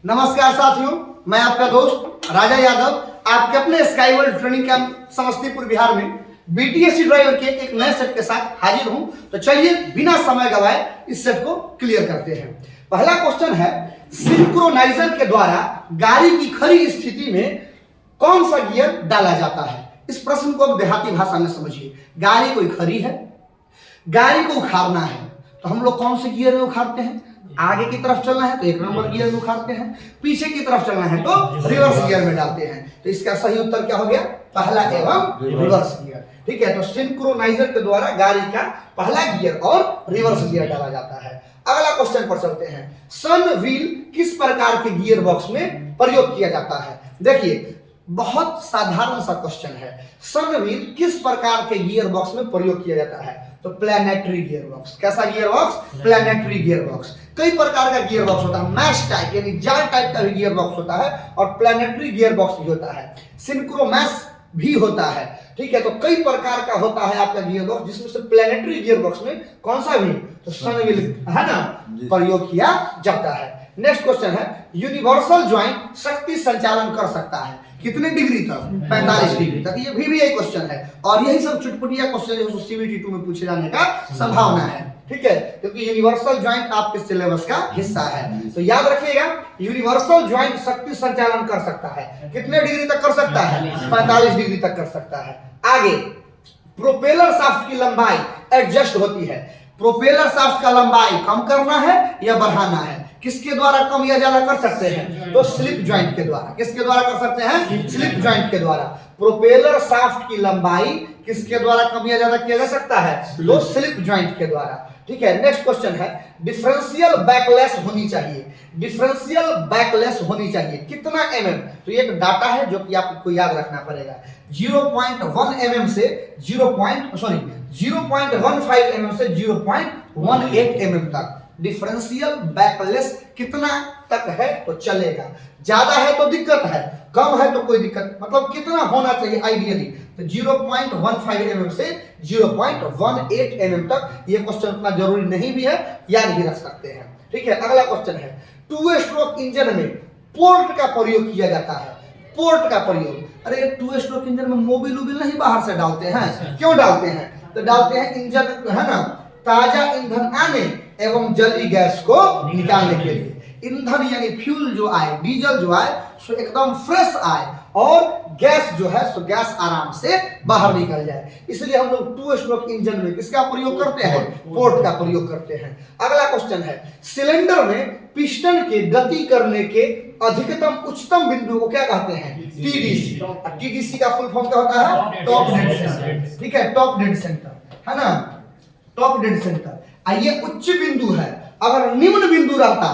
नमस्कार साथियों, मैं आपका दोस्त राजा यादव आपके अपने sky world training camp Samastipur Bihar में बीटीएससी ड्राइवर के एक नए सेट के साथ हाजिर हूं। तो चलिए बिना समय गवाए इस सेट को क्लियर करते हैं। पहला क्वेश्चन है, सिंक्रोनाइजर के द्वारा गाड़ी की खड़ी स्थिति में कौन सा गियर डाला जाता है। इस प्रश्न को अब देहाती भाषा में समझिए। गाड़ी कोई खड़ी है, गाड़ी को उखाड़ना है तो हम लोग कौन से गियर में उखाड़ते हैं? आगे की तरफ चलना है तो 1 नंबर गियर में उखाड़ते हैं, पीछे की तरफ चलना है तो रिवर्स गियर में डालते हैं। तो इसका सही उत्तर क्या हो गया? पहला एवं रिवर्स गियर। ठीक है, तो सिंक्रोनाइजर के द्वारा गाड़ी का पहला गियर और रिवर्स गियर डाला जाता है। अगला क्वेश्चन पर चलते हैं। सन व्हील किस प्रकार के गियर बॉक्स में प्रयोग किया जाता है? देखिए, बहुत साधारण सा क्वेश्चन है। सन व्हील किस प्रकार के गियर बॉक्स में प्रयोग किया जाता है? तो प्लैनेटरी गियर बॉक्स। कैसा gear box? Planetary gear box. कई प्रकार का गियर बॉक्स होता है, मैश टाइप यानी जाल टाइप का भी गियर बॉक्स होता है और प्लैनेटरी गियर बॉक्स भी होता है, सिंक्रोमैश भी होता है। ठीक है, तो कई प्रकार का होता है आपका गियर बॉक्स, जिसमें से प्लैनेटरी गियर बॉक्स में कौन सा भी तो सन व्हील है ना प्रयोग किया जाता है। नेक्स्ट क्वेश्चन है, यूनिवर्सल ज्वाइंट शक्ति संचालन कर सकता है कितने डिग्री तक? 45 डिग्री तक। ये भी एक क्वेश्चन है और यही सब चुटपुटिया क्वेश्चन जो सीबीटी 2 में पूछे जाने का संभावना है। ठीक है, क्योंकि यूनिवर्सल ज्वाइंट आपके सिलेबस का हिस्सा है। तो याद रखिएगा, यूनिवर्सल ज्वाइंट शक्ति संचालन कर सकता है कितने डिग्री तक कर सकता है? 45 डिग्री तक कर सकता है। आगे, प्रोपेलर शाफ्ट की लंबाई एडजस्ट होती है। प्रोपेलर शाफ्ट का लंबाई कम करना है या बढ़ाना है? किसके द्वारा कम या ज्यादा कर सकते हैं? तो स्लिप ज्वाइंट के द्वारा। किसके द्वारा कर सकते हैं? स्लिप ज्वाइंट के द्वारा। प्रोपेलर शाफ्ट की लंबाई किसके द्वारा कम या ज्यादा किया जा सकता है? तो स्लिप ज्वाइंट के द्वारा। ठीक है, नेक्स्ट क्वेश्चन है, डिफरेंशियल बैकलेस होनी चाहिए। डिफरेंशियल बैकलेस होनी चाहिए कितना mm? तो ये एक डाटा है जो कि आपको याद रखना पड़ेगा। 0.1 mm से 0.15 mm से 0.18 mm तक डिफरेंशियल बैकलेस कितना तक है तो चलेगा। ज्यादा है तो दिक्कत है, कम है तो कोई दिक्कत, मतलब कितना होना चाहिए आइडियली? तो 0.15 mm से 0.18 mm तक। ये क्वेश्चन उतना जरूरी नहीं भी है, याद भी रख सकते हैं। ठीक है, अगला क्वेश्चन है, 2 स्ट्रोक इंजन में पोर्ट का प्रयोग किया जाता है। पोर्ट का प्रयोग, अरे 2 स्ट्रोक इंजन में मोबिल नहीं बाहर से डालते हैं, क्यों डालते हैं? तो डालते हैं इंजन है ना ताजा ईंधन आने एवं जली गैस को निकालने के लिए। ईंधन यानी फ्यूल जो आए, डीजल जो आए सो एकदम फ्रेश आए और गैस जो है सो गैस आराम से बाहर निकल जाए। इसलिए हम लोग 2 स्ट्रोक इंजन में किसका प्रयोग करते हैं? पोर्ट का प्रयोग करते हैं। अगला क्वेश्चन है, सिलेंडर में पिस्टन के गति करने के अधिकतम उच्चतम बिंदु को क्या कहते हैं? टीडीसी। टीडीसी का फुल फॉर्म क्या होता है? Top dead centre. ठीक है, टॉप डेड सेंटर है ना, टॉप डेड सेंटर। ये उच्च बिंदु है। अगर निम्न बिंदु रहता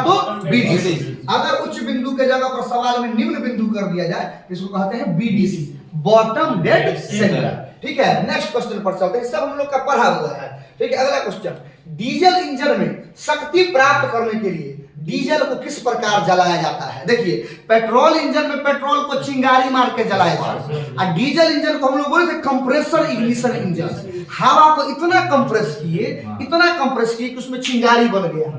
तो बीडीसी। अगर उच्च बिंदु के जगह पर सवाल में निम्न बिंदु कर दिया जाए इसको कहते हैं बीडीसी, बॉटम डेड सेंटर। ठीक है, नेक्स्ट क्वेश्चन पर चलते हैं, सब हम लोग का पढ़ा हुआ है। ठीक है, अगला क्वेश्चन, डीजल इंजन में शक्ति प्राप्त करने के लिए डीजल को किस प्रकार जलाया जाता है? देखिए, पेट्रोल इंजन में पेट्रोल को चिंगारी मार के जलाया जाता है और डीजल इंजन को हम लोग बोले थे कंप्रेसर इग्निशन इंजन। हवा को इतना कंप्रेस किए कि उसमें चिंगारी बन गया,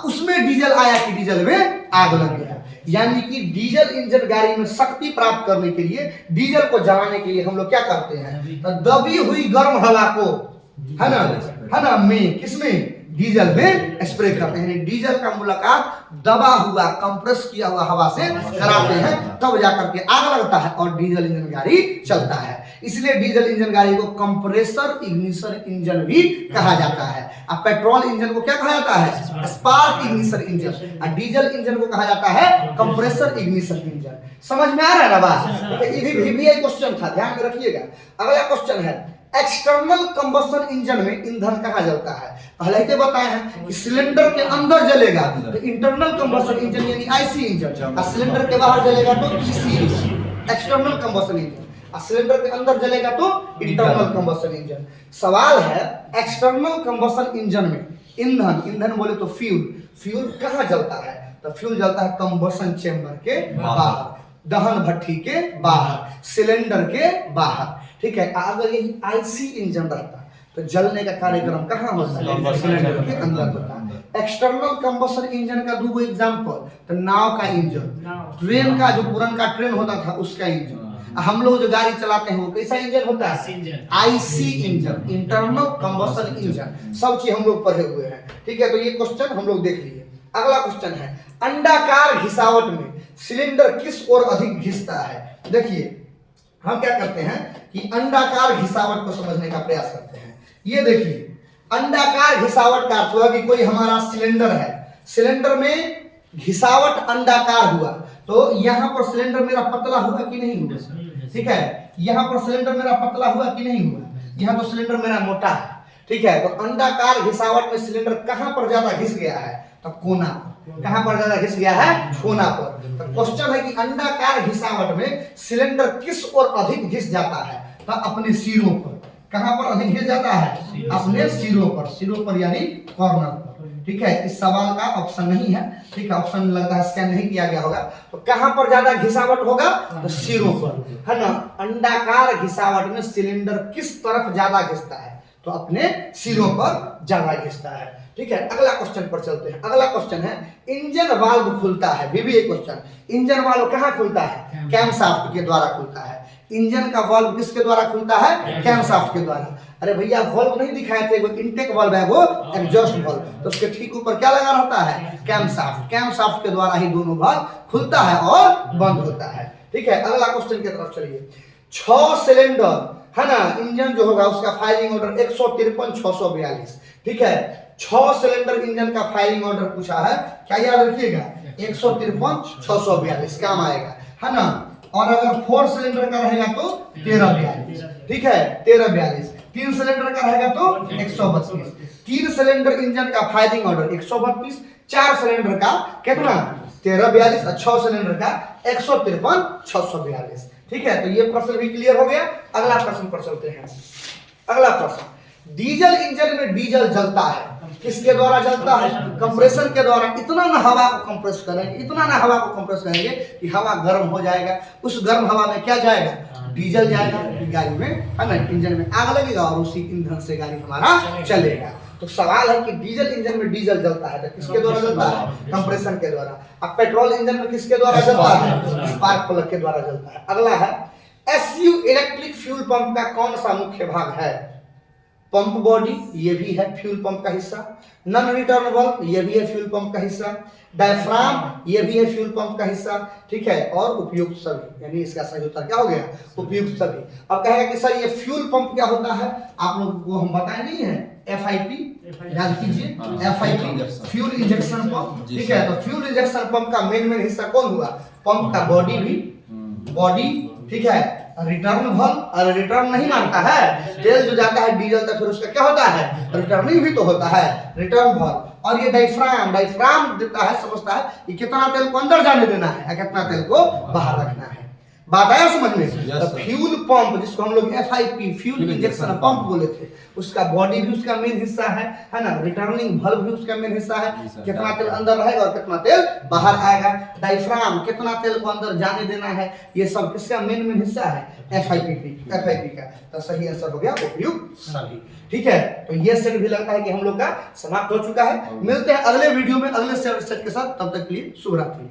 उसमें डीजल आया कि डीजल में आग लग गया। यानी कि डीजल इंजन गाड़ी में शक्ति प्राप्त करने के लिए, डीजल को जलाने के लिए हम लोग क्या करते हैं? तो दबी हुई गर्म हवा को है ना में किसमें? डीजल में स्प्रे करते हैं। डीजल का मुलाकात दबा हुआ कंप्रेस किया हुआ हवा से कराते हैं, तब जाकर के आग लगता है और डीजल इंजन गाड़ी चलता है। इसलिए डीजल इंजन गाड़ी को कंप्रेसर इग्निशन इंजन भी कहा जाता है। अब पेट्रोल इंजन को क्या कहा जाता है? Spark ignition engine. और डीजल इंजन को कहा जाता है कंप्रेसर इग्निशन इंजन। समझ में आ रहा है ना बात? ये भी एक क्वेश्चन था, ध्यान में रखिएगा। अगला क्वेश्चन है, एक्सटर्नल कंबशन इंजन में ईंधन कहाँ जलता है? पहले ही बताए हैं कि सिलेंडर के अंदर जलेगा तो इंटरनल कंबशन इंजन यानी आईसी इंजन, और सिलेंडर के बाहर जलेगा तो ईसी एक्सटर्नल कंबशन इंजन, और सिलेंडर के अंदर जलेगा तो इंटरनल कंबशन इंजन। सवाल है, एक्सटर्नल कंबशन इंजन में ईंधन बोले तो फ्यूल कहाँ जलता है? तो फ्यूल जलता है कंबशन चेंबर के बाहर, दहन भट्टी के बाहर, सिलेंडर के बाहर। ठीक है, अगर यही आईसी इंजन रहता तो जलने का कार्यक्रम कहाँ होता है? सिलेंडर के अंदर होता है। एक्सटर्नल कंबशन इंजन का दो एग्जांपल, तो नाव का इंजन, ट्रेन का जो पुराना ट्रेन होता था उसका इंजन, हम लोग जो गाड़ी चलाते हैं वो कैसा इंजन होता है, IC engine, internal combustion engine, सब चीज हम लोग पढ़े हुए हैं। ठीक है, तो ये क्वेश्चन हम लोग देख लिए। अगला क्वेश्चन है अंडाकार घिसावट में सिलेंडर किस ओर अधिक घिसता है। देखिए हम क्या करते हैं कि अंडाकार घिसावट को समझने का प्रयास करते हैं। ये देखिए अंडाकार घिसावट का अर्थ हुआ कि कोई हमारा सिलेंडर है, सिलेंडर में घिसावट अंडाकार हुआ, तो यहाँ पर सिलेंडर मेरा पतला हुआ कि नहीं हुआ। ठीक है, यहाँ पर सिलेंडर मेरा पतला हुआ कि नहीं हुआ, यहाँ तो सिलेंडर मेरा मोटा है। ठीक है, तो अंडाकार घिसावट में सिलेंडर कहां पर ज्यादा घिस गया है, तो कोना। कहां पर ज्यादा घिस गया है, कोना पर। तो क्वेश्चन है कि अंडाकार घिसावट में सिलेंडर किस ओर अधिक घिस जाता है, तो अपने सिरों पर। कहां पर अधिक घिस जाता है, अपने सिरों पर, सिरों पर यानी कॉर्नर पर। ठीक है, इस सवाल का ऑप्शन नहीं है। ठीक है, ऑप्शन लगता है स्कैन नहीं किया गया होगा। तो कहां पर ज्यादा घिसावट होगा, तो सिरों पर, है ना। अंडाकार घिसावट में सिलेंडर किस तरफ ज्यादा घिसता है, तो अपने सिरों पर ज्यादा घिसता है। ठीक है, अगला क्वेश्चन पर चलते हैं। अगला क्वेश्चन है इंजन वाल्व खुलता है, बीबीए क्वेश्चन। इंजन वाल्व कहां खुलता है, कैमशाफ्ट के द्वारा खुलता है। इंजन का वाल्व किसके द्वारा खुलता है, कैमशाफ्ट के द्वारा। अरे भैया वाल्व नहीं दिखाए थे, वो इनटेक वाल्व है, वो एग्जॉस्ट वाल्व, तो उसके ठीक ऊपर क्या लगा रहता है, कैमशाफ्ट। कैमशाफ्ट के द्वारा ही दोनों वाल्व खुलता है और बंद होता है। ठीक है, अगला क्वेश्चन की तरफ चलिए। 6 सिलेंडर है ना इंजन जो होगा उसका फायरिंग ऑर्डर 153/642। ठीक है, 6 सिलेंडर इंजन का फायरिंग ऑर्डर पूछा है, क्या याद रखिएगा, 153/642 काम आएगा, है ना। और अगर 4 सिलेंडर का रहेगा तो 1342। ठीक है, 1342। 3 सिलेंडर का रहेगा तो 132। 3 सिलेंडर इंजन का फायरिंग ऑर्डर 132, 4 सिलेंडर का कितना 1342 और 6 सिलेंडर का 153/642। ठीक है, तो ये प्रश्न भी क्लियर हो गया। अगला प्रश्न पर चलते हैं। अगला प्रश्न, डीजल इंजन में डीजल जलता है, किसके द्वारा जलता है, कंप्रेसर के द्वारा। इतना ना हवा को कंप्रेस करेंगे, इतना ना हवा को कंप्रेस करेंगे कि हवा गर्म हो जाएगा। उस गर्म हवा में क्या जाएगा, डीजल जाएगा, गाड़ी में, है ना, इंजन में आग लगेगा और उसी ईंधन से गाड़ी हमारा चलेगा। तो सवाल है कि डीजल इंजन में डीजल जलता है, तो किसके द्वारा जलता है, कंप्रेसर के द्वारा। अब पेट्रोल इंजन में किसके द्वारा जलता है, स्पार्क प्लग के द्वारा जलता है। अगला है एसयू इलेक्ट्रिक फ्यूल पंप का कौन सा मुख्य भाग है। पंप बॉडी, ये भी है फ्यूल पंप का हिस्सा। नॉन रिटर्न वाल्व, ये भी है फ्यूल पंप का हिस्सा। डायफ्राम, ये भी है फ्यूल पंप का हिस्सा। ठीक है, और उपयुक्त सभी, यानी इसका सही उत्तर क्या हो गया, उपयुक्त सभी। अब कहेगा कि सर ये फ्यूल पंप क्या होता है, आप लोगों को हम बताए नहीं है, FIP याद कीजिए, FIP फ्यूल इंजेक्शन पंप। ठीक है, तो फ्यूल इंजेक्शन पंप का मेन हिस्सा कौन हुआ, पंप का बॉडी भी, बॉडी। ठीक है, रिटर्न वाल्व, और रिटर्न नहीं मानता है, तेल जो जाता है डीजल, तो फिर उसका क्या होता है, रिटर्निंग भी तो होता है, रिटर्न वाल्व। और ये डायफ्राम, डायफ्राम देता है, समझता है कि कितना तेल को अंदर जाने देना है या कितना तेल को बाहर रखना है। बात आया समझ में। तो फ्यूल पंप, जिसको हम लोग FIP फ्यूल इंजेक्शन पंप बोले थे, उसका बॉडी भी उसका मेन हिस्सा है ना। रिटर्निंग वाल्व भी उसका मेन हिस्सा है, कितना तेल अंदर रहेगा और कितना तेल बाहर आएगा। डायफ्राम, कितना तेल को अंदर जाने देना है, ये सब किसका मेन हिस्सा है, FIP का। तो सही आंसर हो गया उपयुक्त सभी। ठीक है, तो ये सेट भी लगता है कि हम लोग का समाप्त हो चुका है। मिलते हैं अगले वीडियो में अगले सेट के साथ, तब तक के लिए शुभ रात्रि।